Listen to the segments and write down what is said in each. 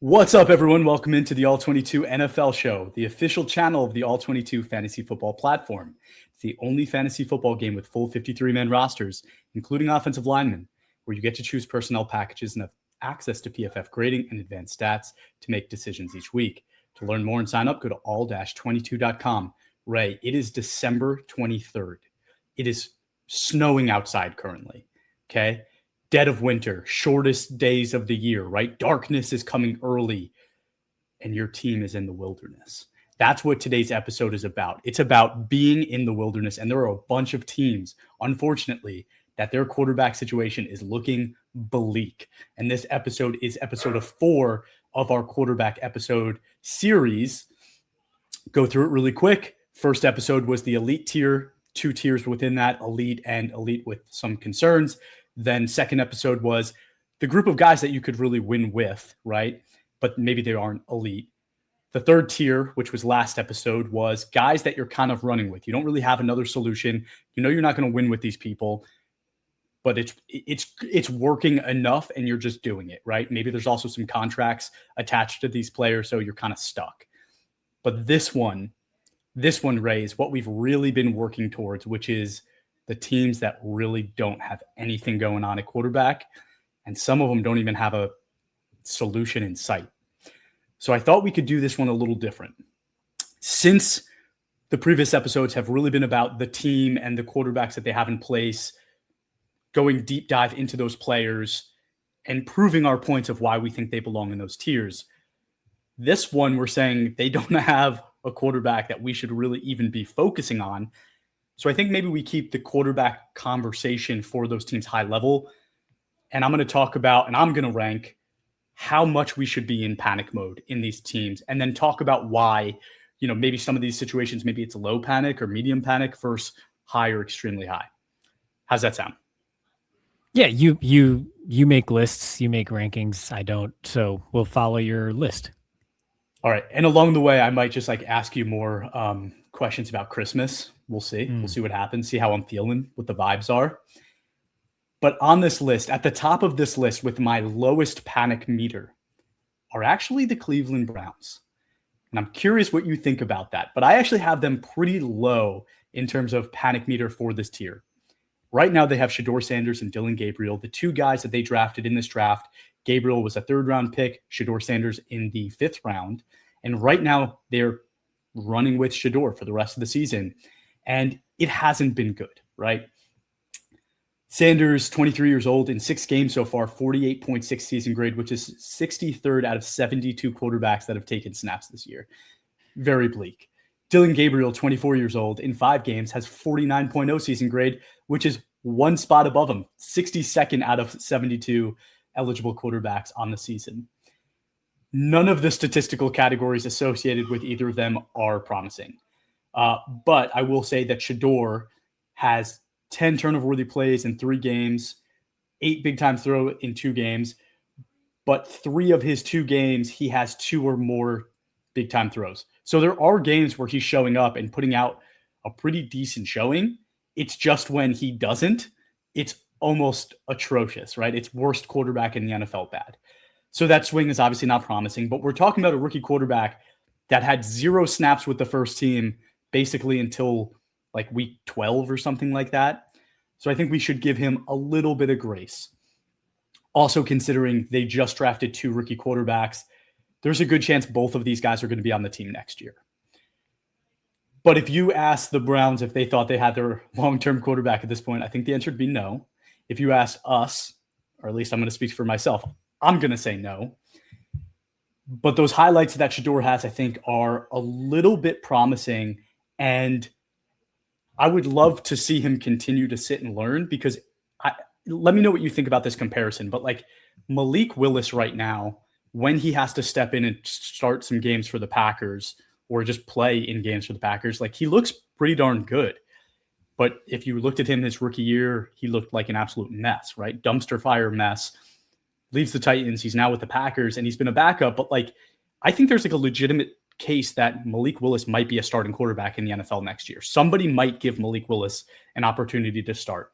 What's up, everyone? Welcome into the All-22 NFL Show, the official channel of the All-22 Fantasy Football platform. It's the only fantasy football game with full 53-man rosters, including offensive linemen, where you get to choose personnel packages and have access to PFF grading and advanced stats to make decisions each week. To learn more and sign up, go to all-22.com. Ray, it is December 23rd. It is snowing outside currently, okay? Dead of winter, shortest days of the year, right? Darkness is coming early, and your team is in the wilderness. That's what today's episode is about. It's about being in the wilderness, and there are a bunch of teams, unfortunately, that their quarterback situation is looking bleak. And this episode is episode 4 of our quarterback episode series. Go through it really quick. First episode was the elite tier, 2 tiers within that, elite and elite with some concerns. Then second episode was the group of guys that you could really win with, right? But maybe they aren't elite. The third tier, which was last episode, was guys that you're kind of running with. You don't really have another solution. You know you're not going to win with these people, but it's working enough and you're just doing it, right? Maybe there's also some contracts attached to these players, so you're kind of stuck. But this one, Ray, is what we've really been working towards, which is the teams that really don't have anything going on at quarterback, and some of them don't even have a solution in sight. So I thought we could do this one a little different. Since the previous episodes have really been about the team and the quarterbacks that they have in place, going deep dive into those players and proving our points of why we think they belong in those tiers. This one, we're saying they don't have a quarterback that we should really even be focusing on. So I think maybe we keep the quarterback conversation for those teams high level. And I'm going to talk about, and I'm going to rank how much we should be in panic mode in these teams, and then talk about why, maybe some of these situations, maybe it's low panic or medium panic versus high or extremely high. How's that sound? Yeah, you make lists, you make rankings. I don't, so we'll follow your list. All right. And along the way, I might just ask you more questions about Christmas. We'll see. We'll see what happens, see how I'm feeling, what the vibes are. But on this list, at the top of this list with my lowest panic meter are actually the Cleveland Browns. And I'm curious what you think about that. But I actually have them pretty low in terms of panic meter for this tier. Right now, they have Shedeur Sanders and Dillon Gabriel, the 2 guys that they drafted in this draft. Gabriel was a 3rd-round pick, Shedeur Sanders in the 5th round. And right now, they're running with Shedeur for the rest of the season. And it hasn't been good, right? Sanders, 23 years old, in 6 games so far, 48.6 season grade, which is 63rd out of 72 quarterbacks that have taken snaps this year. Very bleak. Dillon Gabriel, 24 years old, in 5 games, has 49.0 season grade, which is 1 spot above him, 62nd out of 72 eligible quarterbacks on the season. None of the statistical categories associated with either of them are promising. But I will say that Shedeur has 10 turnover-worthy plays in 3 games, 8 big-time throw in 2 games, but 3 of his 2 games, he has 2 or more big-time throws. So there are games where he's showing up and putting out a pretty decent showing. It's just when he doesn't, it's almost atrocious, right? It's worst quarterback in the NFL bad. So that swing is obviously not promising, but we're talking about a rookie quarterback that had 0 snaps with the first team basically until week 12 or something like that. So I think we should give him a little bit of grace. Also considering they just drafted 2 rookie quarterbacks, there's a good chance both of these guys are going to be on the team next year. But if you ask the Browns if they thought they had their long-term quarterback at this point, I think the answer would be no. If you ask us, or at least I'm going to speak for myself, I'm going to say no. But those highlights that Shedeur has, I think, are a little bit promising. And I would love to see him continue to sit and learn, because let me know what you think about this comparison. But Malik Willis right now, when he has to step in and start some games for the Packers or just play in games for the Packers, he looks pretty darn good. But if you looked at him his rookie year, he looked like an absolute mess, right? Dumpster fire mess. Leaves the Titans. He's now with the Packers, and he's been a backup. But I think there's a legitimate case that Malik Willis might be a starting quarterback in the NFL next year. Somebody might give Malik Willis an opportunity to start.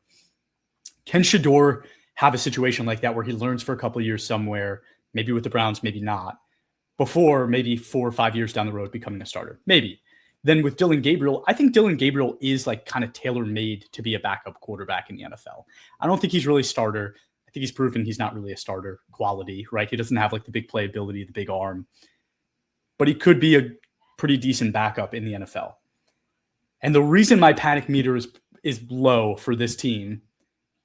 Can Shedeur have a situation like that where he learns for a couple of years somewhere, maybe with the Browns, maybe not? before maybe 4 or 5 years down the road becoming a starter. Maybe. Then with Dylan Gabriel, I think Dylan Gabriel is like kind of tailor-made to be a backup quarterback in the NFL. I don't think he's really starter. I think he's proven he's not really a starter quality, right? He doesn't have like the big playability, the big arm, but he could be a pretty decent backup in the NFL. And the reason my panic meter is low for this team,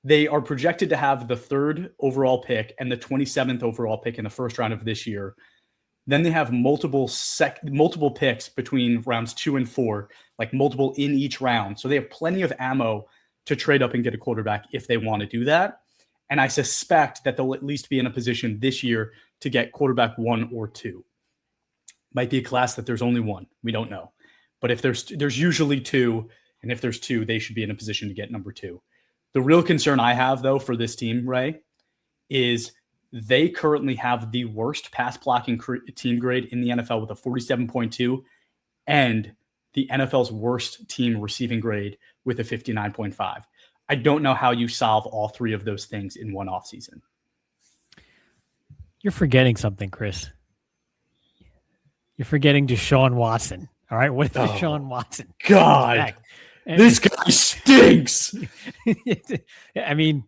they are projected to have the 3rd overall pick and the 27th overall pick in the first round of this year. Then they have multiple picks between rounds 2 and 4, like multiple in each round. So they have plenty of ammo to trade up and get a quarterback if they want to do that. And I suspect that they'll at least be in a position this year to get quarterback 1 or 2. Might be a class that there's only 1. We don't know. But if there's usually 2, and if there's 2, they should be in a position to get number 2. The real concern I have, though, for this team, Ray, is they currently have the worst pass blocking team grade in the NFL with a 47.2 and the NFL's worst team receiving grade with a 59.5. I don't know how you solve all 3 of those things in one offseason. You're forgetting something, Chris. You're forgetting Deshaun Watson. All right. What if Deshaun Watson? God, this guy stinks. I mean,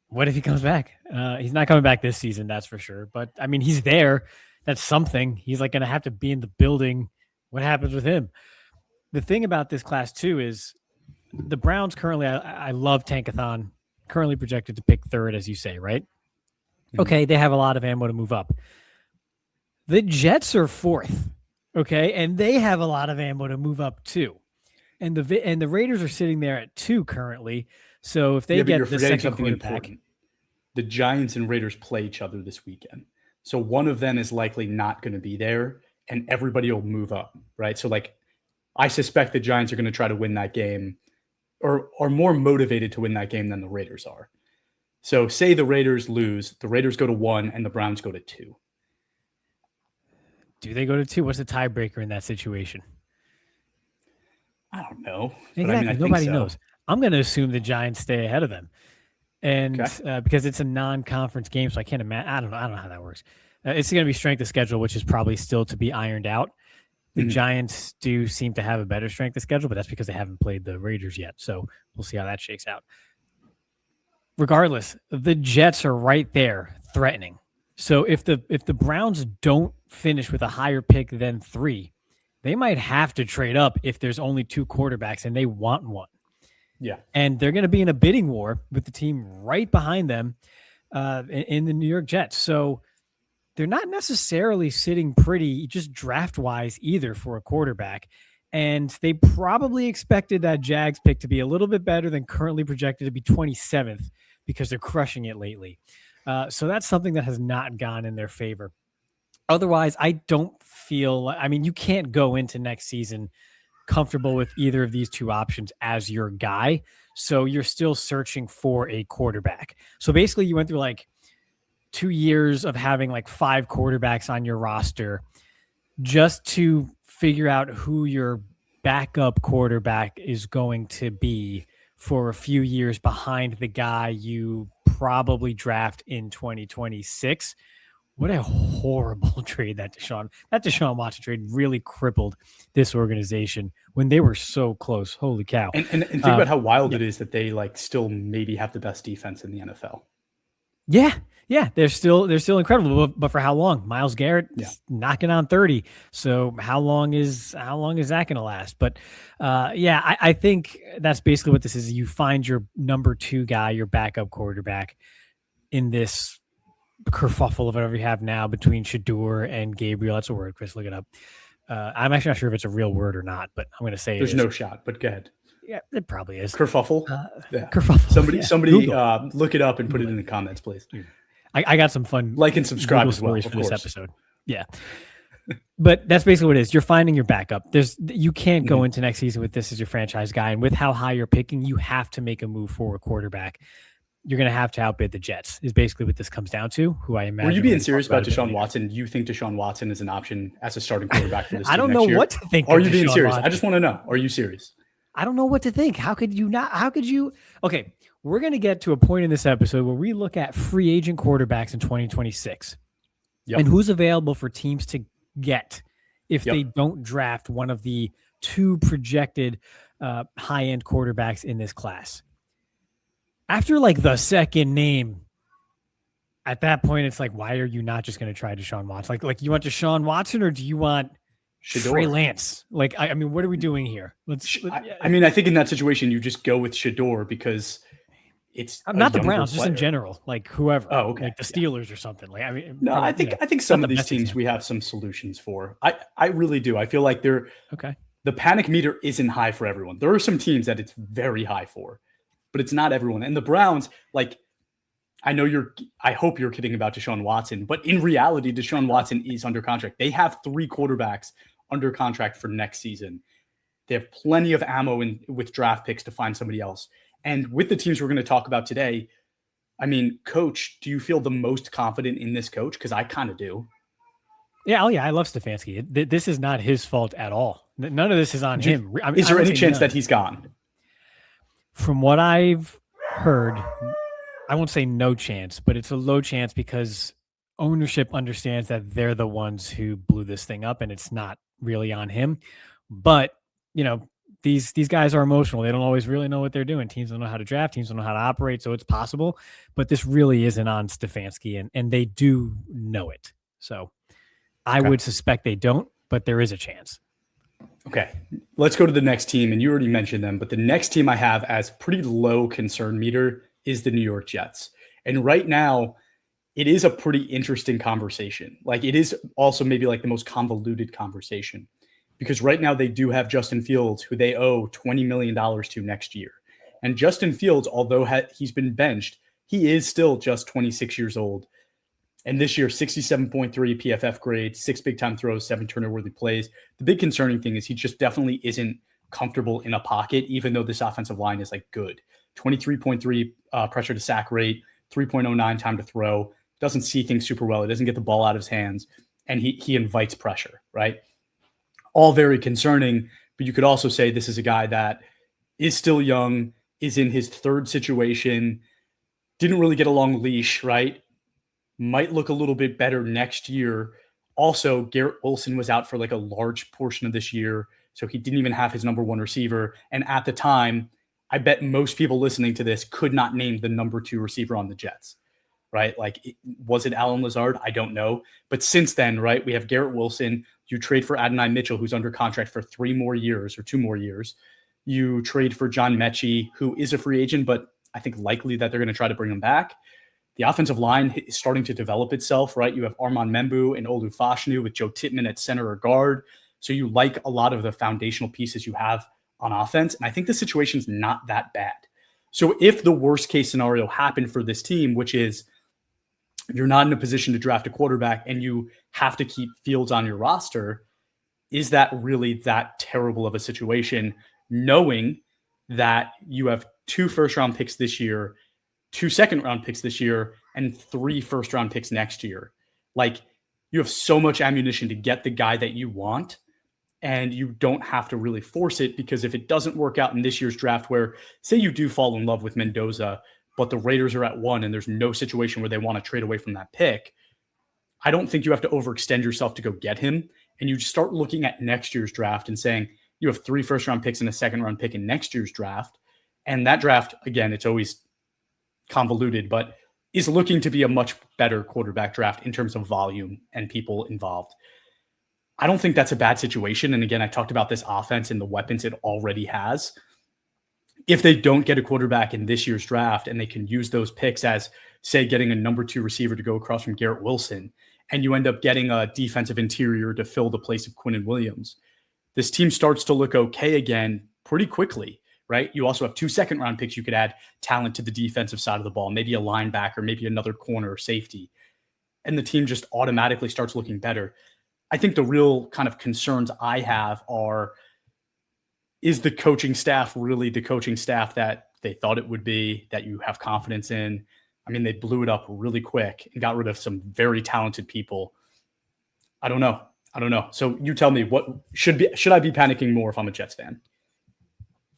what if he comes back? He's not coming back this season, that's for sure. But I mean, he's there. That's something. He's like going to have to be in the building. What happens with him? The thing about this class too is the Browns currently, I love Tankathon, currently projected to pick 3rd, as you say, right? Mm-hmm. Okay, they have a lot of ammo to move up. The Jets are 4th, okay, and they have a lot of ammo to move up too. And the Raiders are sitting there at 2 currently. So if they get the second quarterback, the Giants and Raiders play each other this weekend. So one of them is likely not going to be there, and everybody will move up, right? So like, I suspect the Giants are going to try to win that game, or are more motivated to win that game than the Raiders are. So say the Raiders lose, the Raiders go to 1 and the Browns go to 2. Do they go to 2? What's the tiebreaker in that situation? I don't know. Exactly. I Nobody knows. I'm going to assume the Giants stay ahead of them. And because it's a non-conference game, so I can't imagine. I don't know how that works. It's going to be strength of schedule, which is probably still to be ironed out. The Giants do seem to have a better strength of schedule, but that's because they haven't played the Raiders yet. So we'll see how that shakes out. Regardless, the Jets are right there threatening. So if the Browns don't finish with a higher pick than 3, they might have to trade up if there's only 2 quarterbacks and they want one. Yeah. And they're going to be in a bidding war with the team right behind them in the New York Jets. So they're not necessarily sitting pretty just draft-wise either for a quarterback. And they probably expected that Jags pick to be a little bit better than currently projected to be 27th because they're crushing it lately. So that's something that has not gone in their favor. Otherwise, I don't feel, I mean, you can't go into next season comfortable with either of these 2 options as your guy. So you're still searching for a quarterback. So basically you went through like 2 years of having like 5 quarterbacks on your roster just to figure out who your backup quarterback is going to be for a few years behind the guy you probably draft in 2026. What a horrible trade that Deshaun Watson trade really crippled this organization when they were so close. Holy cow. And think about how wild it is that they like still maybe have the best defense in the NFL. Yeah. Yeah. They're still incredible, but for how long? Myles Garrett is knocking on 30. So how long is that going to last? But I think that's basically what this is. You find your number 2 guy, your backup quarterback in this kerfuffle of whatever you have now between Shador and Gabriel. That's a word, Chris. Look it up. I'm actually not sure if it's a real word or not, but I'm going to say there's no shot. But go ahead. Yeah, it probably is. Kerfuffle. Kerfuffle. Somebody, look it up and put it in the comments, please. I got some fun like and subscribe as well for this episode. Yeah, but that's basically what it is. You're finding your backup. You can't go into next season with this as your franchise guy, and with how high you're picking, you have to make a move for a quarterback. You're going to have to outbid the Jets is basically what this comes down to, who I imagine. Were you being serious about Deshaun Watson? You think Deshaun Watson is an option as a starting quarterback for this team I don't know year? What to think. Are you being serious? I just want to know. Are you serious? I don't know what to think. How could you not? How could you? Okay, we're going to get to a point in this episode where we look at free agent quarterbacks in 2026. Yep. and who's available for teams to get if Yep. they don't draft one of the two projected high-end quarterbacks in this class. After like the second name, at that point, it's like, why are you not just going to try Deshaun Watson? Like you want Deshaun Watson, or do you want Trey Lance? Like, I mean, what are we doing here? I mean, I think in that situation, you just go with Shador because it's not the Browns, just in general, like whoever. Oh, okay. Like the Steelers or something. Like, I mean, no, I think some of these teams we have some solutions for. I really do. I feel like they're okay. The panic meter isn't high for everyone. There are some teams that it's very high for, but it's not everyone. And the Browns, like, I hope you're kidding about Deshaun Watson, but in reality, Deshaun Watson is under contract. They have 3 quarterbacks under contract for next season. They have plenty of ammo with draft picks to find somebody else. And with the teams we're going to talk about today, I mean, coach, do you feel the most confident in this coach? Because I kind of do. Yeah, I love Stefanski. This is not his fault at all. None of this is on him. Is there any chance that he's gone? From what I've heard, I won't say no chance, but it's a low chance because ownership understands that they're the ones who blew this thing up and it's not really on him. But, these guys are emotional. They don't always really know what they're doing. Teams don't know how to draft. Teams don't know how to operate. So it's possible. But this really isn't on Stefanski, and they do know it. So I would suspect they don't, but there is a chance. Okay, let's go to the next team. And you already mentioned them. But the next team I have as pretty low concern meter is the New York Jets. And right now, it is a pretty interesting conversation. Like, it is also maybe like the most convoluted conversation. Because right now they do have Justin Fields, who they owe $20 million to next year. And Justin Fields, although he's been benched, he is still just 26 years old. And this year, 67.3 PFF grade, 6 big-time throws, 7 turnover-worthy plays. The big concerning thing is he just definitely isn't comfortable in a pocket, even though this offensive line is like good. 23.3 pressure to sack rate, 3.09 time to throw. Doesn't see things super well. He doesn't get the ball out of his hands. And he invites pressure, right? All very concerning, but you could also say this is a guy that is still young, is in his third situation, didn't really get a long leash, right? Might look a little bit better next year. Also, Garrett Wilson was out for like a large portion of this year, so he didn't even have his number 1 receiver. And at the time, I bet most people listening to this could not name the number 2 receiver on the Jets, right? Like, was it Alan Lazard? I don't know. But since then, right, we have Garrett Wilson. You trade for Adonai Mitchell, who's under contract for 3 more years or 2 more years. You trade for John Mechie, who is a free agent, but I think likely that they're going to try to bring him back. The offensive line is starting to develop itself, right? You have Armand Membu and Olu Fashanu with Joe Tittman at center or guard. So you like a lot of the foundational pieces you have on offense. And I think the situation's not that bad. So if the worst case scenario happened for this team, which is you're not in a position to draft a quarterback and you have to keep Fields on your roster, is that really that terrible of a situation, knowing that you have 2 first-round picks this year, 2 second-round picks this year, and 3 first-round picks next year? Like, you have so much ammunition to get the guy that you want, and you don't have to really force it, because if it doesn't work out in this year's draft, where say you do fall in love with Mendoza, but the Raiders are at 1 and there's no situation where they want to trade away from that pick, I don't think you have to overextend yourself to go get him. And you start looking at next year's draft and saying you have 3 first-round picks and a second-round pick in next year's draft. And that draft, again, it's always convoluted, but is looking to be a much better quarterback draft in terms of volume and people involved. I don't think that's a bad situation. And again, I talked about this offense and the weapons it already has. If they don't get a quarterback in this year's draft and they can use those picks as, say, getting a number 2 receiver to go across from Garrett Wilson, and you end up getting a defensive interior to fill the place of Quinnen Williams, this team starts to look okay again pretty quickly, right? You also have 2 second-round picks. You could add talent to the defensive side of the ball, maybe a linebacker, maybe another corner or safety, and the team just automatically starts looking better. I think the real kind of concerns I have are, is the coaching staff really the coaching staff that they thought it would be, that you have confidence in? I mean, they blew it up really quick and got rid of some very talented people. I don't know. So you tell me, what should I be panicking more if I'm a Jets fan?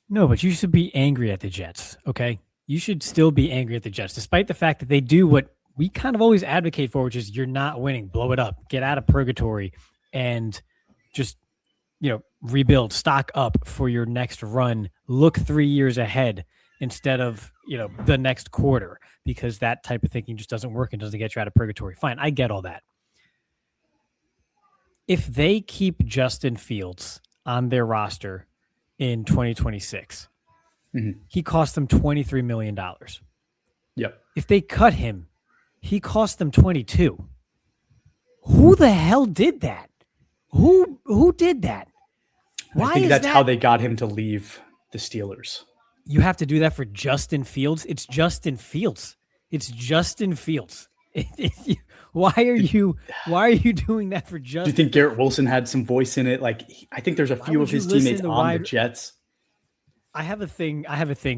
No, but you should be angry at the Jets, okay? You should still be angry at the Jets, despite the fact that they do what we kind of always advocate for, which is you're not winning, blow it up, get out of purgatory, and just, rebuild, stock up for your next run, look 3 years ahead instead of, the next quarter, because that type of thinking just doesn't work and doesn't get you out of purgatory. Fine, I get all that. If they keep Justin Fields on their roster in 2026, he cost them $23 million. Yep. If they cut him, he cost them 22. Who the hell did that? Who did that? Why I think that's how they got him to leave the Steelers. You have to do that for Justin Fields. It's Justin Fields. Why are you doing that for Justin? Do you think Garrett Wilson had some voice in it? Like, I think there's a few of his teammates on the Jets. I have a thing,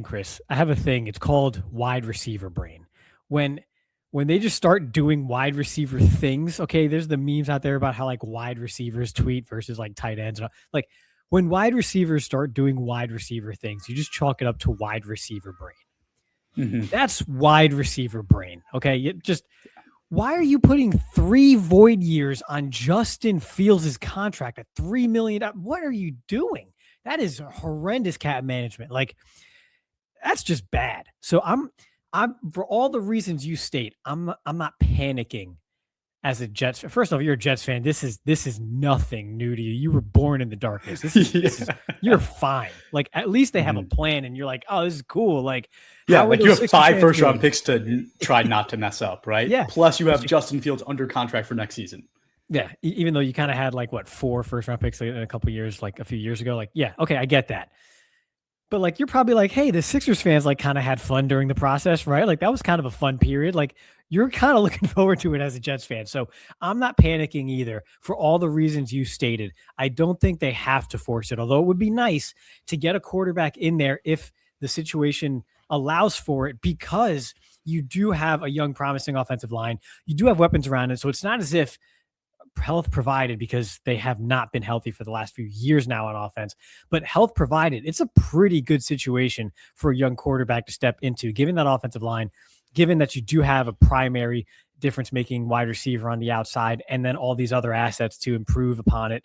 Chris. I have a thing. It's called wide receiver brain. When they just start doing wide receiver things, okay, there's the memes out there about how like wide receivers tweet versus like tight ends. And like when wide receivers start doing wide receiver things, you just chalk it up to wide receiver brain. That's wide receiver brain. Okay. Why are you putting 3 void years on Justin Fields' contract at $3 million? What are you doing? That is horrendous cap management. Like, that's just bad. So I'm for all the reasons you state, I'm not panicking as a Jets fan. First off, you're a Jets fan. This is nothing new to you. You were born in the darkness. You're fine. Like, at least they have a plan, and you're like, oh, this is cool. Like, yeah, like you have 5 first-round picks to try not to mess up, right? Yeah. Plus, you have Justin Fields under contract for next season. Yeah, even though you kind of had like 4 first-round picks in a couple of years, like a few years ago. Like, yeah, okay, I get that. But like, you're probably like, hey, the Sixers fans like kind of had fun during the process, right? Like, that was kind of a fun period. Like, you're kind of looking forward to it as a Jets fan. So I'm not panicking either for all the reasons you stated. I don't think they have to force it, although it would be nice to get a quarterback in there if the situation allows for it, because you do have a young, promising offensive line. You do have weapons around it. So it's not as if health provided, because they have not been healthy for the last few years now on offense, but health provided, it's a pretty good situation for a young quarterback to step into, given that offensive line, given that you do have a primary difference-making wide receiver on the outside, and then all these other assets to improve upon it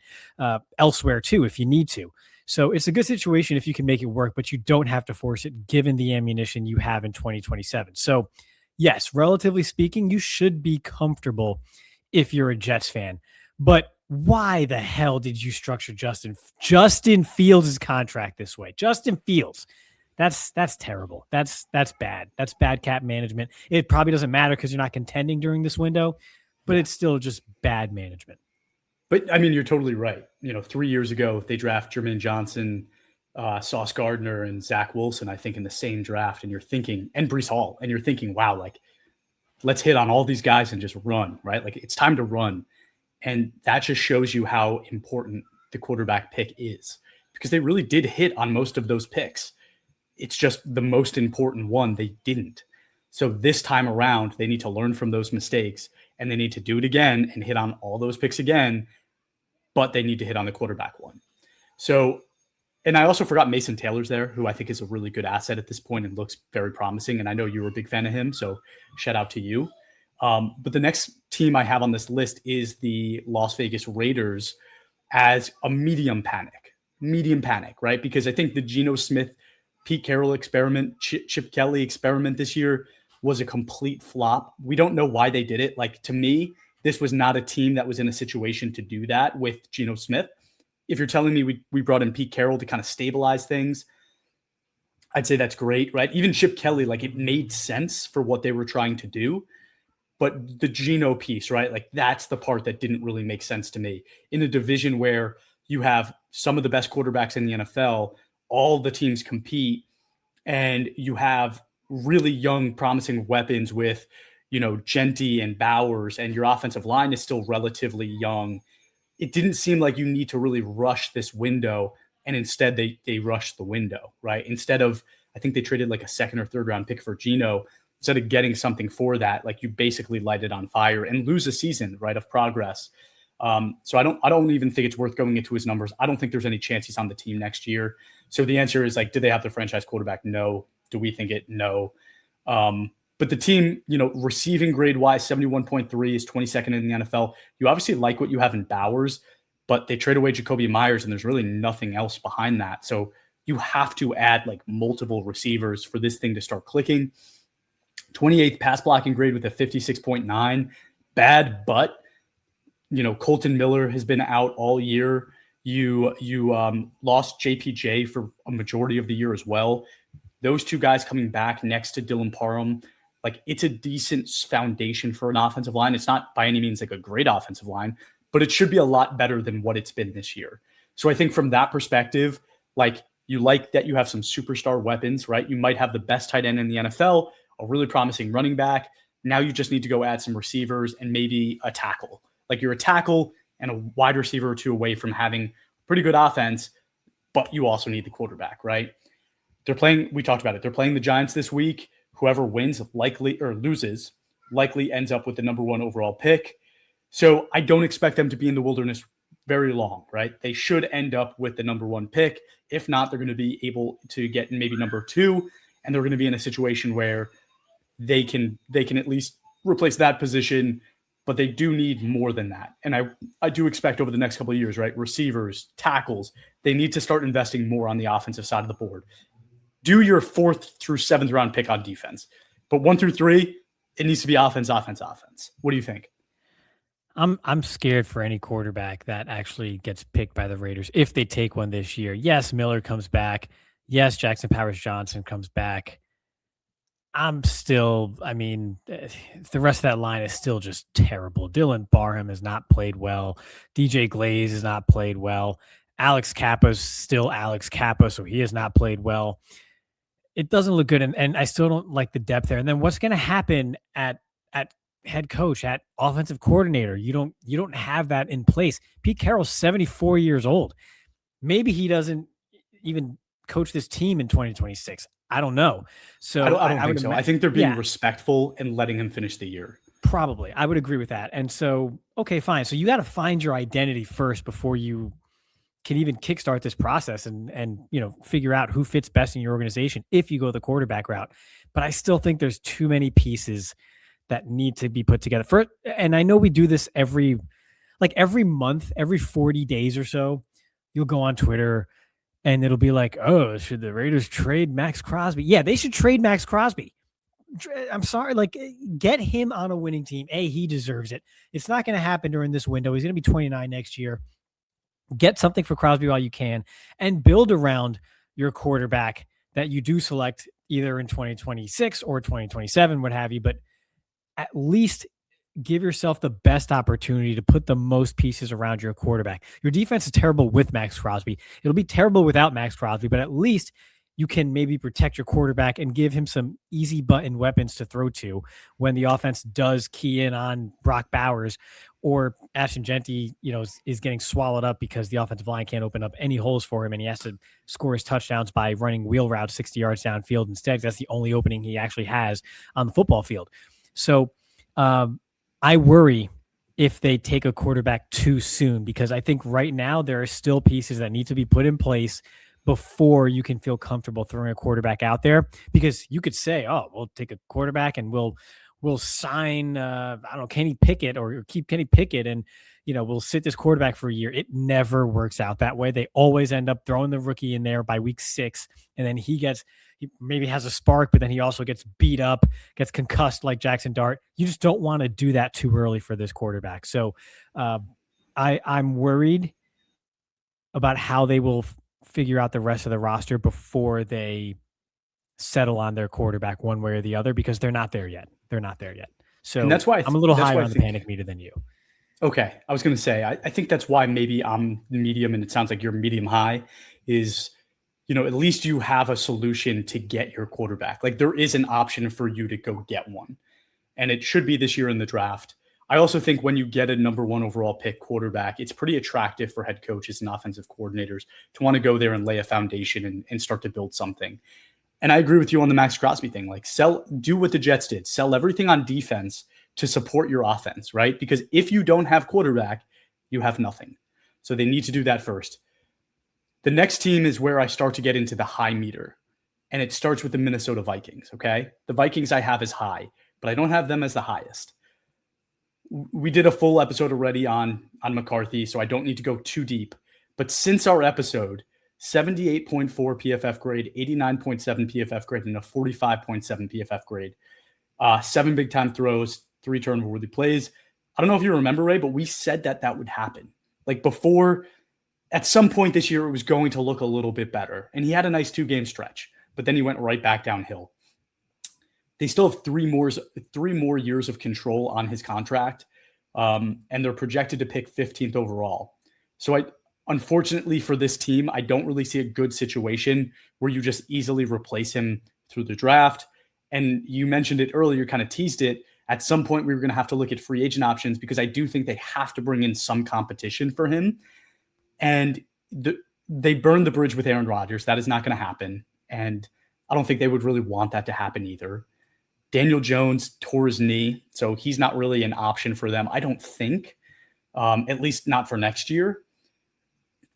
elsewhere too, if you need to. So it's a good situation if you can make it work, but you don't have to force it given the ammunition you have in 2027. So yes, relatively speaking, you should be comfortable if you're a Jets fan. But why the hell did you structure Justin Fields' contract this way? Justin Fields. That's terrible. That's bad. That's bad cap management. It probably doesn't matter because you're not contending during this window, but it's still just bad management. But I mean, you're totally right. 3 years ago, they draft Jermaine Johnson, Sauce Gardner, and Zach Wilson, I think, in the same draft. And you're thinking, and Breece Hall, and you're thinking, wow, like, let's hit on all these guys and just run, right? Like, it's time to run. And that just shows you how important the quarterback pick is, because they really did hit on most of those picks. It's just the most important one they didn't. So this time around, they need to learn from those mistakes, and they need to do it again and hit on all those picks again, but they need to hit on the quarterback one. So, and I also forgot Mason Taylor's there, who I think is a really good asset at this point and looks very promising. And I know you were a big fan of him, so shout out to you. But the next team I have on this list is the Las Vegas Raiders as a medium panic, right? Because I think the Geno Smith, Pete Carroll experiment, Chip Kelly experiment this year was a complete flop. We don't know why they did it. Like, to me, this was not a team that was in a situation to do that with Geno Smith. If you're telling me we brought in Pete Carroll to kind of stabilize things, I'd say that's great, right? Even Chip Kelly, like, it made sense for what they were trying to do. But the Geno piece, right? Like, that's the part that didn't really make sense to me. In a division where you have some of the best quarterbacks in the NFL, all the teams compete, and you have really young, promising weapons with, Genty and Bowers, and your offensive line is still relatively young. It didn't seem like you need to really rush this window, and instead they rushed the window, right? Instead of, I think they traded like a 2nd or 3rd round pick for Geno. Instead of getting something for that, like, you basically light it on fire and lose a season, right, of progress. So I don't even think it's worth going into his numbers. I don't think there's any chance he's on the team next year. So the answer is, like, do they have the franchise quarterback? No. Do we think it? No. But the team, receiving grade wise, 71.3 is 22nd in the NFL. You obviously like what you have in Bowers, but they trade away Jacoby Myers, and there's really nothing else behind that. So you have to add like multiple receivers for this thing to start clicking. 28th pass blocking grade with a 56.9. Bad, but Colton Miller has been out all year. You lost JPJ for a majority of the year as well. Those two guys coming back next to Dylan Parham, like it's a decent foundation for an offensive line. It's not by any means like a great offensive line, but it should be a lot better than what it's been this year. So I think from that perspective, like you like that you have some superstar weapons, right? You might have the best tight end in the NFL, a really promising running back. Now you just need to go add some receivers and maybe a tackle. Like you're a tackle and a wide receiver or two away from having pretty good offense, but you also need the quarterback, right? We talked about it. They're playing the Giants this week. Whoever wins loses ends up with the number 1 overall pick. So I don't expect them to be in the wilderness very long, right? They should end up with the number 1 pick. If not, they're going to be able to get maybe number 2, and they're going to be in a situation where they can at least replace that position, but they do need more than that. And I do expect over the next couple of years, right? Receivers, tackles, they need to start investing more on the offensive side of the board. Do your 4th through 7th round pick on defense. But 1 through 3, it needs to be offense. What do you think? I'm scared for any quarterback that actually gets picked by the Raiders if they take one this year. Yes, Miller comes back. Yes, Jackson Powers-Johnson comes back. The rest of that line is still just terrible. Dylan Barham has not played well. DJ Glaze has not played well. Alex Kappa's still Alex Kappa, so he has not played well. It doesn't look good, and I still don't like the depth there. And then what's going to happen at head coach, at offensive coordinator? You don't have that in place. Pete Carroll's 74 years old. Maybe he doesn't even coach this team in 2026. I don't know. So I don't think so. I think they're being respectful and letting him finish the year. Probably. I would agree with that. And so, okay, fine. So you got to find your identity first before you can even kickstart this process and figure out who fits best in your organization if you go the quarterback route. But I still think there's too many pieces that need to be put together. And I know we do this every month, every 40 days or so, you'll go on Twitter and it'll be like, oh, should the Raiders trade Max Crosby? Yeah, they should trade Max Crosby. I'm sorry, get him on a winning team. He deserves it. It's not going to happen during this window. He's going to be 29 next year. Get something for Crosby while you can and build around your quarterback that you do select either in 2026 or 2027, what have you. But at least give yourself the best opportunity to put the most pieces around your quarterback. Your defense is terrible with Max Crosby. It'll be terrible without Max Crosby, but at least you can maybe protect your quarterback and give him some easy button weapons to throw to when the offense does key in on Brock Bowers or Ashton Genty, is getting swallowed up because the offensive line can't open up any holes for him and he has to score his touchdowns by running wheel routes 60 yards downfield instead. That's the only opening he actually has on the football field. So I worry if they take a quarterback too soon, because I think right now there are still pieces that need to be put in place before you can feel comfortable throwing a quarterback out there. Because you could say, oh, we'll take a quarterback and we'll sign, Kenny Pickett or keep Kenny Pickett and, we'll sit this quarterback for a year. It never works out that way. They always end up throwing the rookie in there by week 6. And then he maybe has a spark, but then he also gets beat up, gets concussed like Jackson Dart. You just don't want to do that too early for this quarterback. So I'm worried about how they will figure out the rest of the roster before they settle on their quarterback one way or the other, because they're not there yet. So and that's why I'm a little higher on the panic meter than you. Okay. I was going to say, I think that's why maybe I'm medium and it sounds like you're medium high is, at least you have a solution to get your quarterback. Like there is an option for you to go get one, and it should be this year in the draft. I also think when you get a number 1 overall pick quarterback, it's pretty attractive for head coaches and offensive coordinators to want to go there and lay a foundation and start to build something. And I agree with you on the Max Crosby thing. Do what the Jets did. Sell everything on defense to support your offense, right? Because if you don't have quarterback, you have nothing. So they need to do that first. The next team is where I start to get into the high meter. and it starts with the Minnesota Vikings, okay? The Vikings I have as high, but I don't have them as the highest. We did a full episode already on McCarthy, so I don't need to go too deep. But since our episode, 78.4 PFF grade, 89.7 PFF grade, and a 45.7 PFF grade. 7 big-time throws, 3 turnover-worthy plays. I don't know if you remember, Ray, but we said that would happen. Like before, at some point this year, it was going to look a little bit better. And he had a nice 2-game stretch, but then he went right back downhill. They still have 3 more years of control on his contract, and they're projected to pick 15th overall. So unfortunately for this team, I don't really see a good situation where you just easily replace him through the draft. And you mentioned it earlier, kind of teased it. At some point, we were going to have to look at free agent options because I do think they have to bring in some competition for him. And they burned the bridge with Aaron Rodgers. That is not going to happen. And I don't think they would really want that to happen either. Daniel Jones tore his knee, so he's not really an option for them, I don't think, at least not for next year.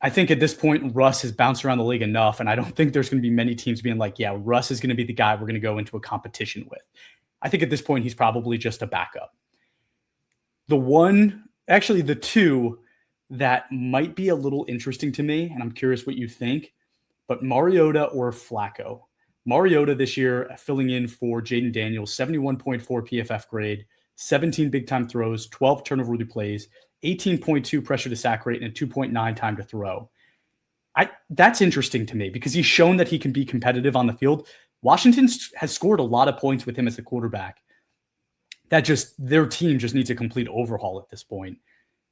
I think at this point, Russ has bounced around the league enough, and I don't think there's going to be many teams being like, yeah, Russ is going to be the guy we're going to go into a competition with. I think at this point, he's probably just a backup. The 2 that might be a little interesting to me, and I'm curious what you think, but Mariota or Flacco. Mariota this year filling in for Jaden Daniels, 71.4 PFF grade, 17 big-time throws, 12 turnover-worthy plays, 18.2 pressure to sack rate, and 2.9 time to throw. That's interesting to me because he's shown that he can be competitive on the field. Washington has scored a lot of points with him as the quarterback. Their team just needs a complete overhaul at this point.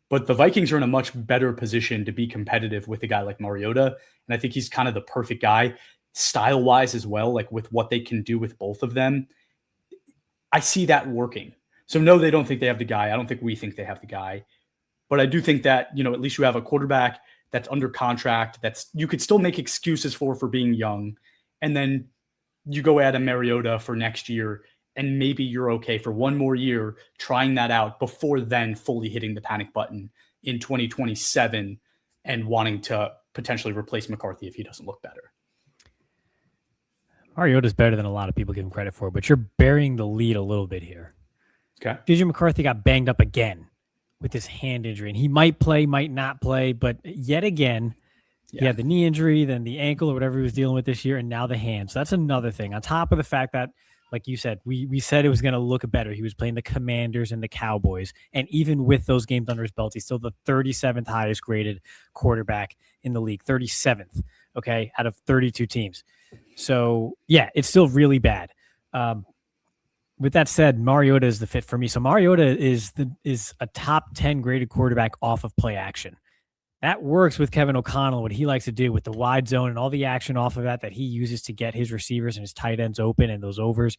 But the Vikings are in a much better position to be competitive with a guy like Mariota. And I think he's kind of the perfect guy style-wise as well, like with what they can do with both of them. I see that working. So no, they don't think they have the guy. I don't think we think they have the guy. But I do think that, at least you have a quarterback that's under contract, that's you could still make excuses for being young. And then you go add a Mariota for next year, and maybe you're okay for one more year trying that out before then fully hitting the panic button in 2027 and wanting to potentially replace McCarthy if he doesn't look better. Mariota's better than a lot of people give him credit for, but you're burying the lead a little bit here. Okay. JJ McCarthy got banged up again with this hand injury, and he might play, might not play, but yet again, he had the knee injury, then the ankle or whatever he was dealing with this year, and now the hand. So that's another thing. On top of the fact that, like you said, we said it was going to look better. He was playing the Commanders and the Cowboys, and even with those games under his belt, he's still the 37th highest graded quarterback in the league, 37th, okay, out of 32 teams. So, yeah, it's still really bad. With that said, Mariota is the fit for me. So Mariota is a top 10 graded quarterback off of play action. That works with Kevin O'Connell, what he likes to do with the wide zone and all the action off of that he uses to get his receivers and his tight ends open and those overs.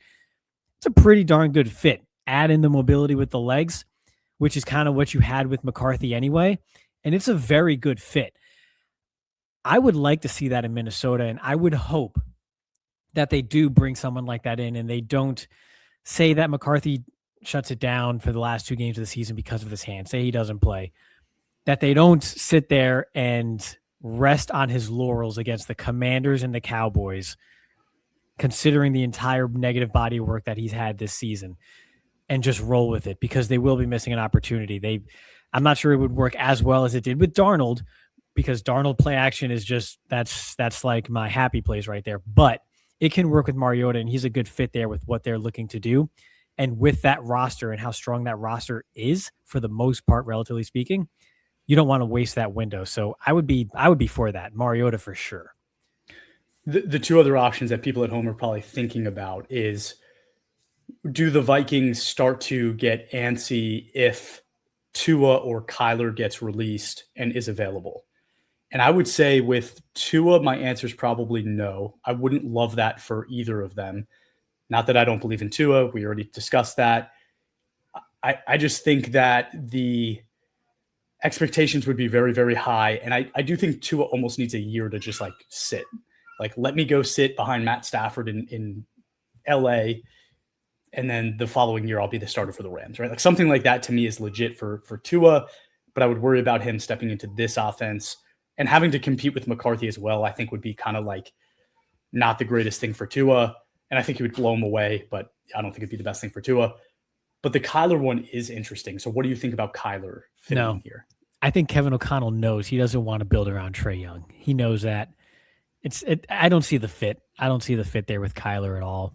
It's a pretty darn good fit. Add in the mobility with the legs, which is kind of what you had with McCarthy anyway, and it's a very good fit. I would like to see that in Minnesota, and I would hope that they do bring someone like that in and they don't say that McCarthy shuts it down for the last 2 games of the season because of his hand, say he doesn't play, that they don't sit there and rest on his laurels against the Commanders and the Cowboys, considering the entire negative body work that he's had this season, and just roll with it because they will be missing an opportunity. I'm not sure it would work as well as it did with Darnold because Darnold play action is just, that's like my happy place right there. But it can work with Mariota, and he's a good fit there with what they're looking to do. And with that roster and how strong that roster is, for the most part, relatively speaking, you don't want to waste that window. So I would be for that. Mariota for sure. The 2 other options that people at home are probably thinking about is, do the Vikings start to get antsy if Tua or Kyler gets released and is available? And I would say with Tua, my answer is probably no. I wouldn't love that for either of them. Not that I don't believe in Tua. We already discussed that. I just think that the expectations would be very, very high. And I do think Tua almost needs a year to just sit. Let me go sit behind Matt Stafford in LA. And then the following year, I'll be the starter for the Rams, right? Something like that to me is legit for Tua, but I would worry about him stepping into this offense and having to compete with McCarthy as well. I think would be kind of not the greatest thing for Tua. And I think he would blow him away, but I don't think it'd be the best thing for Tua. But the Kyler one is interesting. So what do you think about Kyler fitting in here? I think Kevin O'Connell knows he doesn't want to build around Trae Young. He knows that. I don't see the fit. I don't see the fit there with Kyler at all.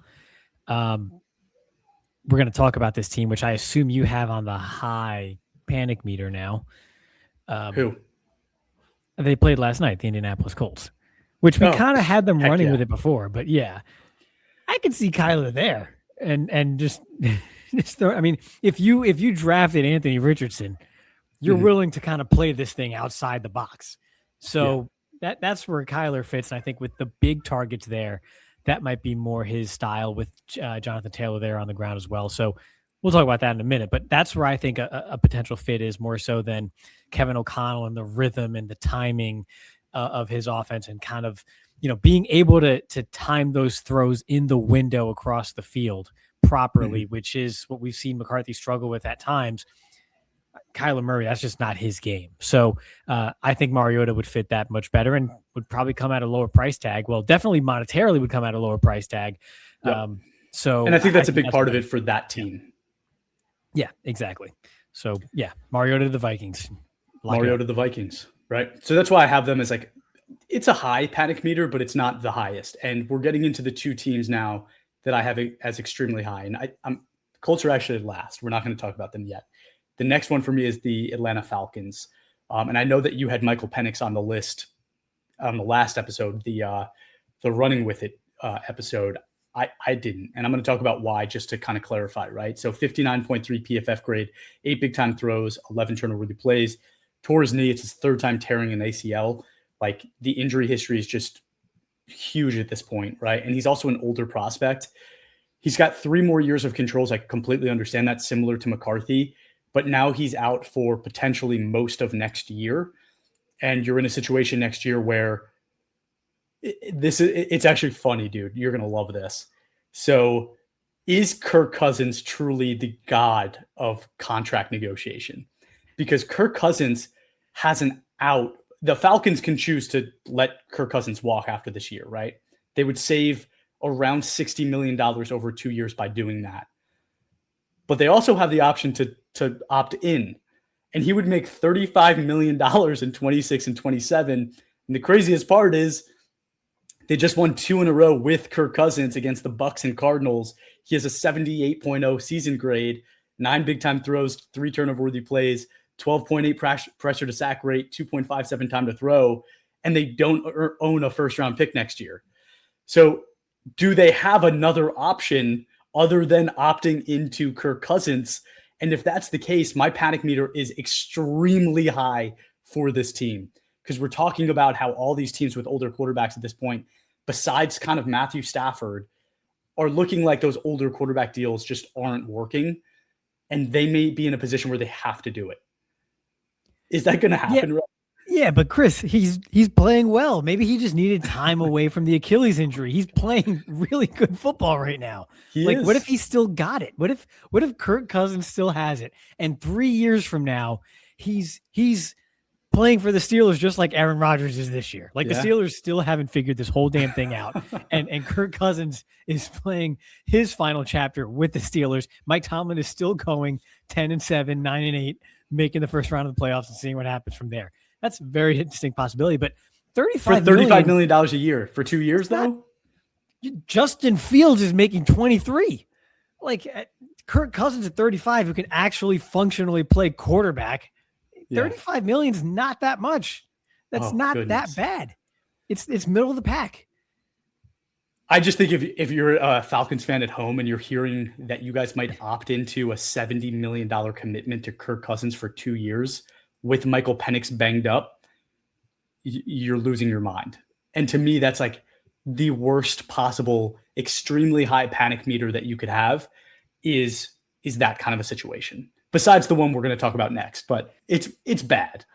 We're going to talk about this team, which I assume you have on the high panic meter now. Who? They played last night, the Indianapolis Colts, which we kind of had them running with it before. But yeah, I could see Kyler there and just throw. I mean, if you drafted Anthony Richardson, you're willing to kind of play this thing outside the box. So that's where Kyler fits. And I think with the big targets there, that might be more his style with Jonathan Taylor there on the ground as well. So we'll talk about that in a minute. But that's where I think a potential fit is more so than Kevin O'Connell and the rhythm and the timing of his offense and kind of, being able to time those throws in the window across the field properly, which is what we've seen McCarthy struggle with at times. Kyler Murray, that's just not his game. So I think Mariota would fit that much better and would probably come at a lower price tag. Well, definitely monetarily would come at a lower price tag. Yep. And I think that's a big part of it for that team. Yeah, exactly. So yeah, Mariota to the Vikings. Mariota to the Vikings, right? So that's why I have them as like, it's a high panic meter, but it's not the highest. And we're getting into the two teams now that I have as extremely high. And Colts are actually last. We're not going to talk about them yet. The next one for me is the Atlanta Falcons. And I know that you had Michael Penix on the list on the last episode, the running with it episode. I didn't. And I'm going to talk about why, just to kind of clarify, right? So 59.3 PFF grade, 8 big time throws, 11 turnover-worthy plays, tore his knee. It's his third time tearing an ACL. Like, the injury history is just huge at this point, right? And he's also an older prospect. He's got 3 more years of controls. I completely understand that, similar to McCarthy. But now he's out for potentially most of next year. And you're in a situation next year where it's actually funny, dude. You're going to love this. So is Kirk Cousins truly the god of contract negotiation? Because Kirk Cousins has an out. The Falcons can choose to let Kirk Cousins walk after this year, right? They would save around $60 million over 2 years by doing that. But they also have the option to opt in. And he would make $35 million in 26 and 27. And the craziest part is they just won 2 in a row with Kirk Cousins against the Bucks and Cardinals. He has a 78.0 season grade, 9 big-time throws, 3 turnover-worthy plays, 12.8 pressure to sack rate, 2.57 time to throw, and they don't own a first-round pick next year. So do they have another option other than opting into Kirk Cousins? And if that's the case, my panic meter is extremely high for this team, because we're talking about how all these teams with older quarterbacks at this point, besides kind of Matthew Stafford, are looking like those older quarterback deals just aren't working, and they may be in a position where they have to do it. Is that going to happen? Yeah, but Chris, he's playing well. Maybe he just needed time away from the Achilles injury. He's playing really good football right now. What if he still got it? What if Kirk Cousins still has it? And 3 years from now, he's playing for the Steelers just like Aaron Rodgers is this year. The Steelers still haven't figured this whole damn thing out. and Kirk Cousins is playing his final chapter with the Steelers. Mike Tomlin is still going 10-7, 9-8, making the first round of the playoffs and seeing what happens from there. That's a very distinct possibility. But $35 million a year for 2 years, though? Justin Fields is making 23. Kirk Cousins at 35, who can actually functionally play quarterback. 35 million is not that much. That's not that bad. It's middle of the pack. I just think if you're a Falcons fan at home and you're hearing that you guys might opt into a $70 million commitment to Kirk Cousins for 2 years with Michael Penix banged up, you're losing your mind. And to me, that's like the worst possible, extremely high panic meter that you could have is that kind of a situation. Besides the one we're going to talk about next, but it's bad.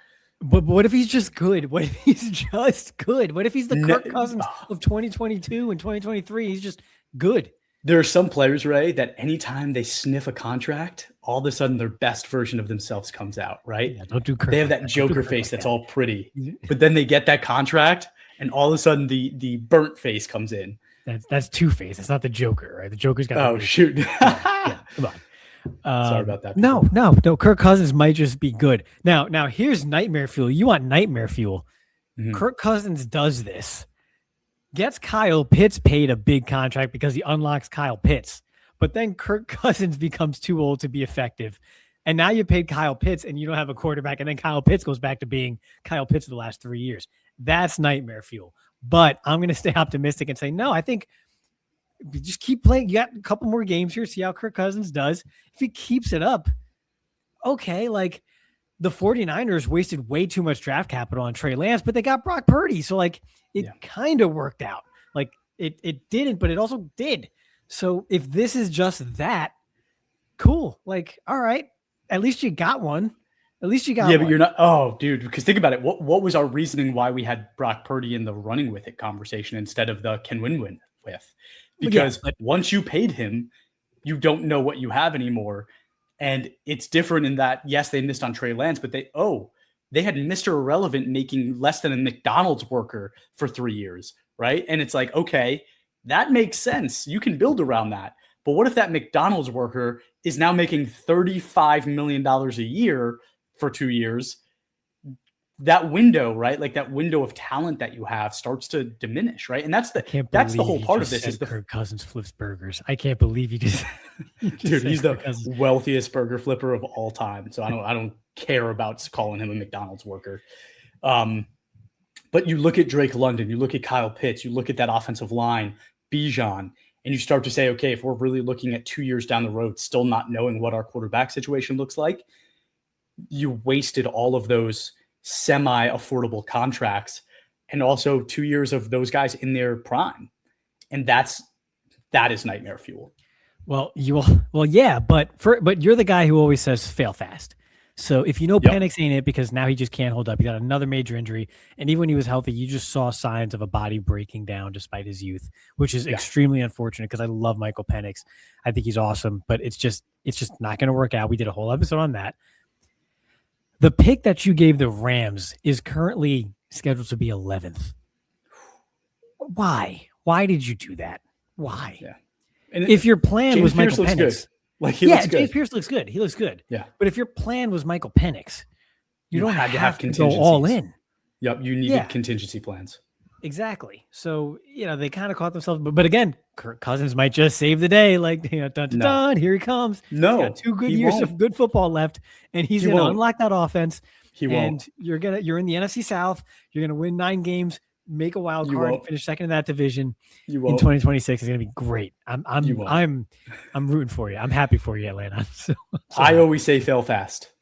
But what if he's just good? What if he's just good? What if he's the Kirk Cousins of 2022 and 2023? He's just good. There are some players, Ray, that anytime they sniff a contract, all of a sudden their best version of themselves comes out, right? Yeah, don't do Kirk. They have that Joker face that's all pretty, but then they get that contract And all of a sudden, the burnt face comes in. That's Two-Face. That's not the Joker, right? The Joker's got. Oh, shoot. Yeah, come on. Sorry about that. No. Kirk Cousins might just be good. Now here's nightmare fuel. You want nightmare fuel? Mhm. Kirk Cousins does this. Gets Kyle Pitts paid a big contract because he unlocks Kyle Pitts. But then Kirk Cousins becomes too old to be effective. And now you paid Kyle Pitts and you don't have a quarterback. And then Kyle Pitts goes back to being Kyle Pitts for the last 3 years. That's nightmare fuel. But I'm going to stay optimistic and say, no, I think just keep playing. You got a couple more games here. See how Kirk Cousins does. If he keeps it up, okay, like the 49ers wasted way too much draft capital on Trey Lance, but they got Brock Purdy. So like it kind of worked out. Like it didn't, but it also did. So if this is just that, cool. Like, all right, at least you got one. At least you got one. But you're not. Oh, dude, because think about it. What was our reasoning why we had Brock Purdy in the running with it conversation instead of the can win with? Because once you paid him, you don't know what you have anymore. And it's different in that, yes, they missed on Trey Lance, but they had Mr. Irrelevant making less than a McDonald's worker for 3 years, right? And it's like, okay, that makes sense. You can build around that. But what if that McDonald's worker is now making $35 million a year for 2 years? That window, right? Like that window of talent that you have starts to diminish, right? And that's the whole part of this is the Kirk Cousins flips burgers. I can't believe you just dude, he's the wealthiest burger flipper of all time. So I don't care about calling him a McDonald's worker. But you look at Drake London, you look at Kyle Pitts, you look at that offensive line, Bijan, and you start to say, okay, if we're really looking at 2 years down the road, still not knowing what our quarterback situation looks like, you wasted all of those semi-affordable contracts and also 2 years of those guys in their prime. And that is nightmare fuel. Well, yeah, but you're the guy who always says fail fast. So if you know Penix ain't it because now he just can't hold up. He got another major injury. And even when he was healthy, you just saw signs of a body breaking down despite his youth, which is extremely unfortunate because I love Michael Penix. I think he's awesome, but it's just not going to work out. We did a whole episode on that. The pick that you gave the Rams is currently scheduled to be 11th. Why? Why did you do that? Why? Yeah. And if your plan was Michael Penix, looks good. James Pierce looks good. He looks good. Yeah. But if your plan was Michael Penix, you don't have to go contingencies. all in. Yep. You needed contingency plans. Exactly. So, they kind of caught themselves. But again, Kirk Cousins might just save the day. Like, dun, here he comes. No. He's got 2 good years of good football left, and he's going to unlock that offense. He won't. And you're in the NFC South. You're going to win 9 games, make a wild card, finish second in that division. You won't. In 2026 is going to be great. I'm rooting for you. I'm happy for you, Atlanta. I always say fail fast.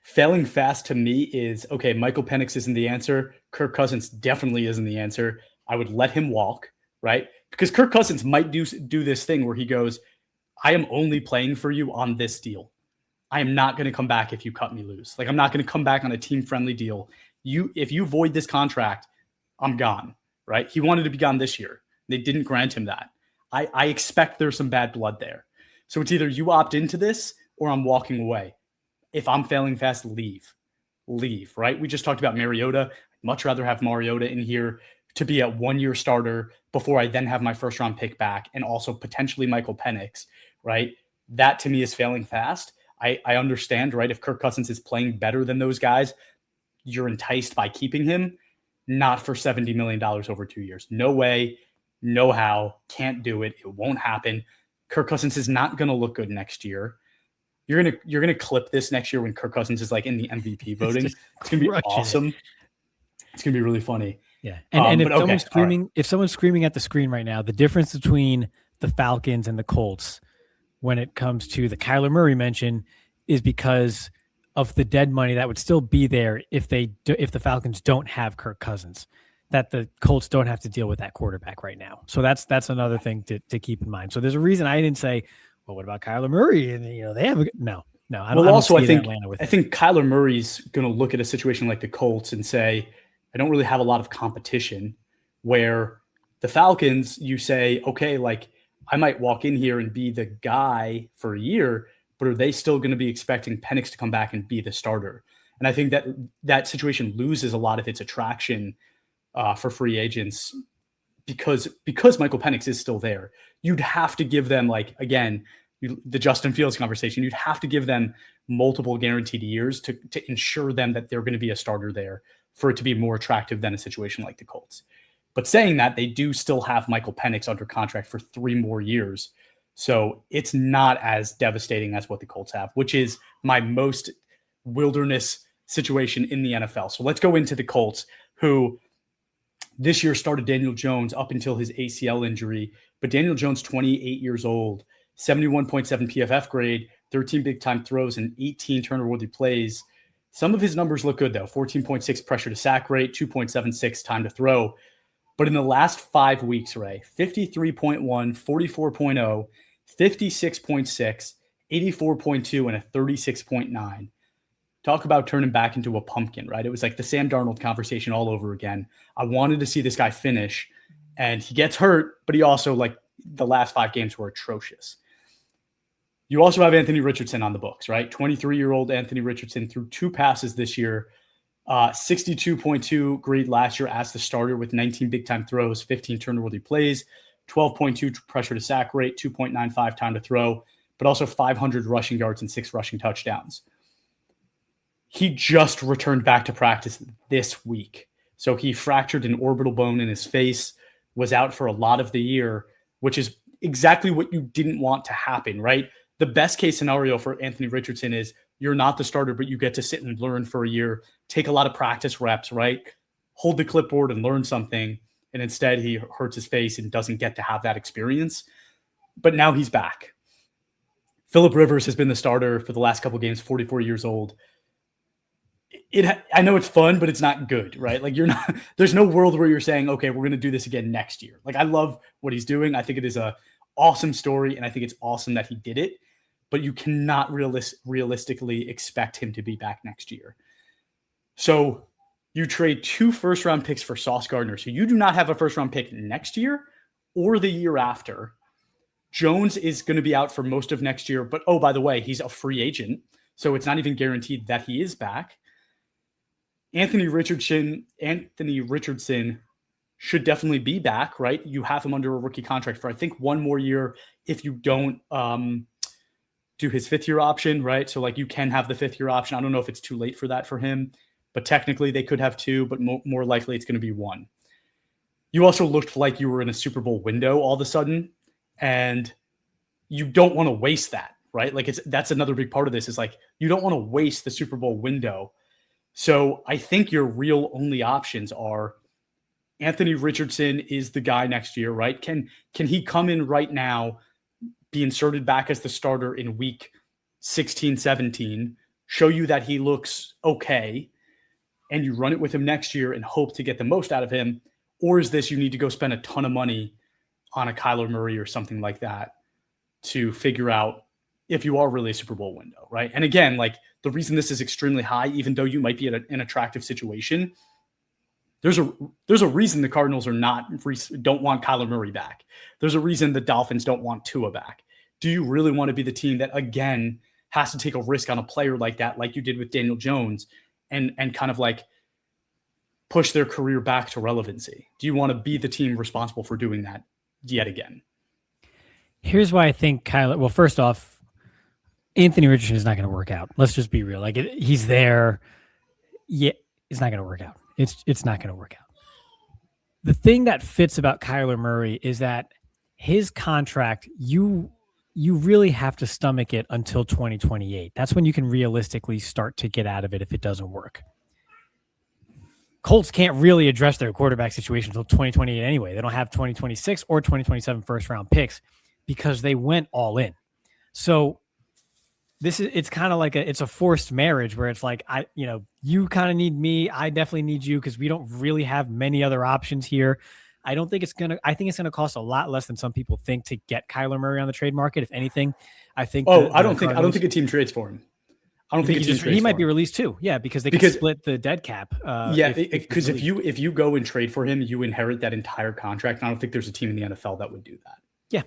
Failing fast to me is, okay, Michael Penix isn't the answer. Kirk Cousins definitely isn't the answer. I would let him walk, right? Because Kirk Cousins might do this thing where he goes, I am only playing for you on this deal. I am not going to come back if you cut me loose. Like, I'm not going to come back on a team-friendly deal. If you void this contract, I'm gone, right? He wanted to be gone this year. They didn't grant him that. I expect there's some bad blood there. So it's either you opt into this or I'm walking away. If I'm failing fast, leave, right? We just talked about Mariota. I'd much rather have Mariota in here to be a 1-year starter before I then have my first round pick back and also potentially Michael Penix, right? That to me is failing fast. I understand, right? If Kirk Cousins is playing better than those guys, you're enticed by keeping him, not for $70 million over 2 years. No way, no how, can't do it. It won't happen. Kirk Cousins is not going to look good next year. You're gonna clip this next year when Kirk Cousins is like in the MVP voting. It's gonna be awesome. It's gonna be really funny. Yeah, and if someone's screaming at the screen right now, the difference between the Falcons and the Colts when it comes to the Kyler Murray mention is because of the dead money that would still be there if the Falcons don't have Kirk Cousins, that the Colts don't have to deal with that quarterback right now. So that's another thing to keep in mind. So there's a reason I didn't say, well, what about Kyler Murray? And they have no. I think Kyler Murray's going to look at a situation like the Colts and say, I don't really have a lot of competition. Where the Falcons, you say, okay, like I might walk in here and be the guy for a year, but are they still going to be expecting Penix to come back and be the starter? And I think that situation loses a lot of its attraction for free agents because Michael Penix is still there. You'd have to give them, like, again, the Justin Fields conversation, you'd have to give them multiple guaranteed years to ensure them that they're going to be a starter there for it to be more attractive than a situation like the Colts. But saying that, they do still have Michael Penix under contract for 3 more years. So it's not as devastating as what the Colts have, which is my most wilderness situation in the NFL. So let's go into the Colts, who this year started Daniel Jones up until his ACL injury. But Daniel Jones, 28 years old, 71.7 PFF grade, 13 big-time throws, and 18 turner-worthy plays. Some of his numbers look good, though. 14.6 pressure to sack rate, 2.76 time to throw. But in the last 5 weeks, Ray, 53.1, 44.0, 56.6, 84.2, and a 36.9. Talk about turning back into a pumpkin, right? It was like the Sam Darnold conversation all over again. I wanted to see this guy finish, and he gets hurt, but he also, like, the last 5 games were atrocious. You also have Anthony Richardson on the books, right? 23-year-old Anthony Richardson threw 2 passes this year, 62.2 grade last year as the starter with 19 big-time throws, 15 turner-worthy plays, 12.2 pressure to sack rate, 2.95 time to throw, but also 500 rushing yards and 6 rushing touchdowns. He just returned back to practice this week. So he fractured an orbital bone in his face, was out for a lot of the year, which is exactly what you didn't want to happen, right? The best case scenario for Anthony Richardson is you're not the starter, but you get to sit and learn for a year, take a lot of practice reps, right? Hold the clipboard and learn something. And instead he hurts his face and doesn't get to have that experience. But now he's back. Phillip Rivers has been the starter for the last couple of games, 44 years old. I know it's fun, but it's not good, right? Like, there's no world where you're saying, okay, we're going to do this again next year. Like, I love what he's doing. I think it is a awesome story, and I think it's awesome that he did it, but you cannot realistically expect him to be back next year. So you trade 2 first-round picks for Sauce Gardner. So you do not have a first-round pick next year or the year after. Jones is going to be out for most of next year, but, oh, by the way, he's a free agent, so it's not even guaranteed that he is back. Anthony Richardson should definitely be back, right? You have him under a rookie contract for, I think, 1 more year if you don't do his 5th-year option, right? So, like, you can have the 5th-year option. I don't know if it's too late for that for him, but technically they could have 2, but more likely it's going to be 1. You also looked like you were in a Super Bowl window all of a sudden, and you don't want to waste that, right? Like, that's another big part of this is, like, you don't want to waste the Super Bowl window. So I think your real only options are Anthony Richardson is the guy next year, right? Can he come in right now, be inserted back as the starter in week 16, 17, show you that he looks okay, and you run it with him next year and hope to get the most out of him? Or is this you need to go spend a ton of money on a Kyler Murray or something like that to figure out if you are really a Super Bowl window, right? And again, like, the reason this is extremely high, even though you might be in an attractive situation, there's a reason the Cardinals don't want Kyler Murray back. There's a reason the Dolphins don't want Tua back. Do you really want to be the team that, again, has to take a risk on a player like that, like you did with Daniel Jones, and kind of, like, push their career back to relevancy? Do you want to be the team responsible for doing that yet again? Here's why I think Kyler. Well, first off, Anthony Richardson is not going to work out. Let's just be real. Like, he's there. Yeah, it's not going to work out. It's not going to work out. The thing that fits about Kyler Murray is that his contract, you really have to stomach it until 2028. That's when you can realistically start to get out of it if it doesn't work. Colts can't really address their quarterback situation until 2028 anyway. They don't have 2026 or 2027 first-round picks because they went all in. So it's kind of like it's a forced marriage where it's like, you kind of need me. I definitely need you because we don't really have many other options here. I think it's going to cost a lot less than some people think to get Kyler Murray on the trade market. If anything, I think. I don't think a team trades for him. I don't think he might be released too. Yeah, because they can split the dead cap. Because if you go and trade for him, you inherit that entire contract. And I don't think there's a team in the NFL that would do that. Yeah,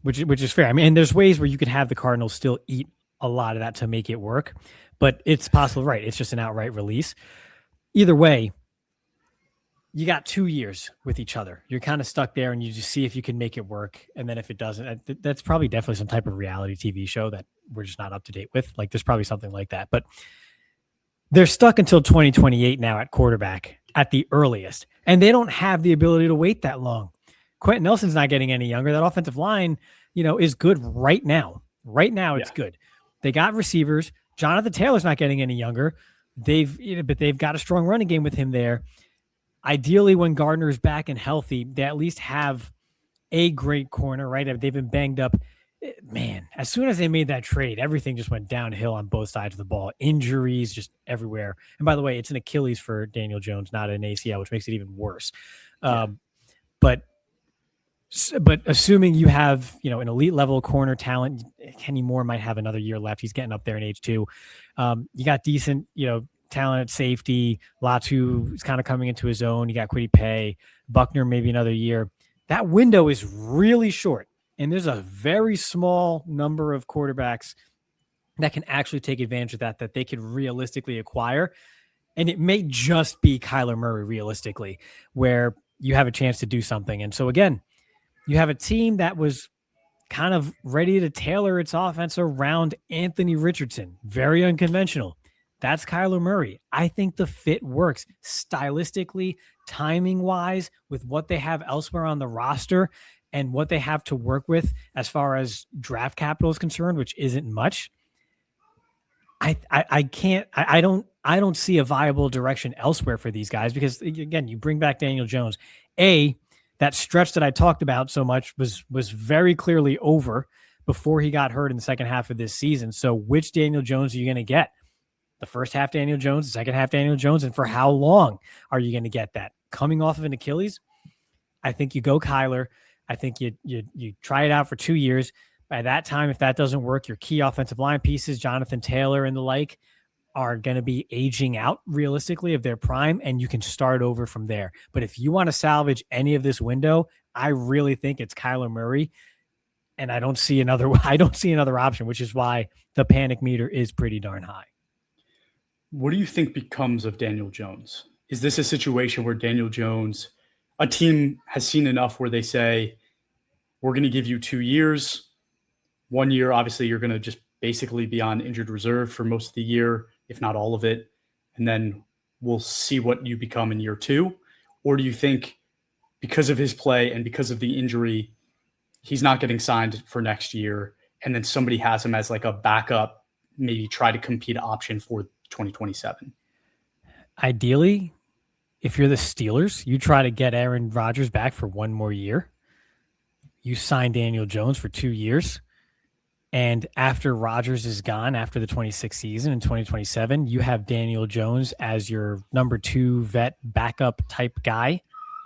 which is fair. I mean, and there's ways where you could have the Cardinals still eat a lot of that to make it work, but it's possible, right? It's just an outright release. Either way, you got 2 years with each other. You're kind of stuck there and you just see if you can make it work. And then if it doesn't, that's probably definitely some type of reality TV show that we're just not up to date with. Like there's probably something like that, but they're stuck until 2028 now at quarterback at the earliest. And they don't have the ability to wait that long. Quentin Nelson's not getting any younger. That offensive line, is good right now. Right now it's good. They got receivers. Jonathan Taylor's not getting any younger. But they've got a strong running game with him there. Ideally, when Gardner is back and healthy, they at least have a great corner, right? They've been banged up. Man, as soon as they made that trade, everything just went downhill on both sides of the ball. Injuries just everywhere. And by the way, it's an Achilles for Daniel Jones, not an ACL, which makes it even worse. But assuming you have, an elite level corner talent, Kenny Moore might have another year left. He's getting up there in age too. You got decent, talent at safety. Latu is kind of coming into his own. You got Kwity Paye, Buckner, maybe another year. That window is really short. And there's a very small number of quarterbacks that can actually take advantage of that they could realistically acquire. And it may just be Kyler Murray realistically, where you have a chance to do something. And so again, you have a team that was kind of ready to tailor its offense around Anthony Richardson. Very unconventional. That's Kyler Murray. I think the fit works stylistically, timing-wise, with what they have elsewhere on the roster and what they have to work with as far as draft capital is concerned, which isn't much. I don't see a viable direction elsewhere for these guys because, again, you bring back Daniel Jones. That stretch that I talked about so much was very clearly over before he got hurt in the second half of this season. So which Daniel Jones are you going to get? The first half Daniel Jones, the second half Daniel Jones, and for how long are you going to get that? Coming off of an Achilles? I think you go Kyler. I think you try it out for 2 years. By that time, if that doesn't work, your key offensive line pieces, Jonathan Taylor and the like, are going to be aging out realistically of their prime, and you can start over from there. But if you want to salvage any of this window, I really think it's Kyler Murray, and I don't see another option, which is why the panic meter is pretty darn high. What do you think becomes of Daniel Jones? Is this a situation where Daniel Jones, a team has seen enough where they say, we're going to give you 2 years. 1 year, obviously, you're going to just basically be on injured reserve for most of the year, if not all of it. And then we'll see what you become in year 2. Or do you think because of his play and because of the injury, he's not getting signed for next year, and then somebody has him as like a backup, maybe try to compete option for 2027? Ideally, if you're the Steelers, you try to get Aaron Rodgers back for 1 more year. You sign Daniel Jones for 2 years. And after Rodgers is gone, after the 26th season in 2027, you have Daniel Jones as your number 2 vet backup type guy,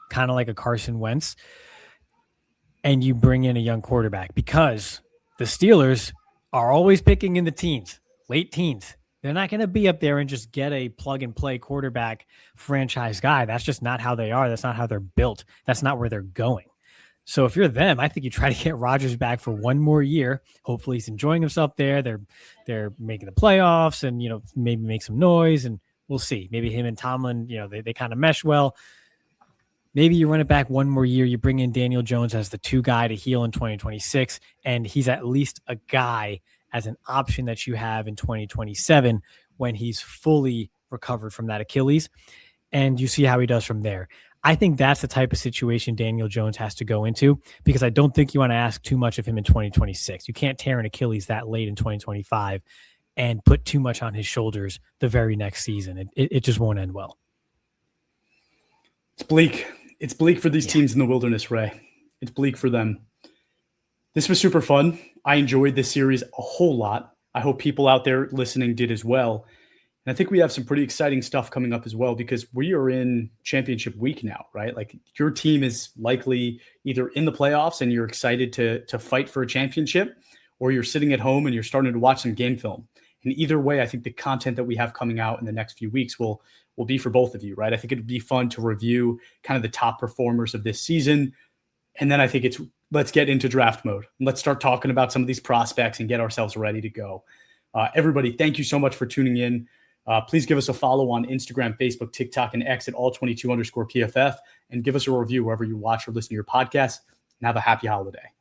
kind of like a Carson Wentz. And you bring in a young quarterback because the Steelers are always picking in the teens, late teens. They're not going to be up there and just get a plug-and-play quarterback franchise guy. That's just not how they are. That's not how they're built. That's not where they're going. So if you're them, I think you try to get Rodgers back for 1 more year. Hopefully he's enjoying himself there. They're making the playoffs and, maybe make some noise, and we'll see. Maybe him and Tomlin, they kind of mesh well. Maybe you run it back 1 more year. You bring in Daniel Jones as the 2 guy to heal in 2026, and he's at least a guy as an option that you have in 2027 when he's fully recovered from that Achilles, and you see how he does from there. I think that's the type of situation Daniel Jones has to go into because I don't think you want to ask too much of him in 2026. You can't tear an Achilles that late in 2025 and put too much on his shoulders the very next season. It just won't end well. It's bleak. It's bleak for these teams in the wilderness, Ray. It's bleak for them. This was super fun. I enjoyed this series a whole lot. I hope people out there listening did as well. And I think we have some pretty exciting stuff coming up as well because we are in championship week now, right? Like your team is likely either in the playoffs and you're excited to fight for a championship, or you're sitting at home and you're starting to watch some game film. And either way, I think the content that we have coming out in the next few weeks will be for both of you, right? I think it'd be fun to review kind of the top performers of this season. And then I think let's get into draft mode. Let's start talking about some of these prospects and get ourselves ready to go. Everybody, thank you so much for tuning in. Please give us a follow on Instagram, Facebook, TikTok, and X at all22_PFF, and give us a review wherever you watch or listen to your podcast. And have a happy holiday.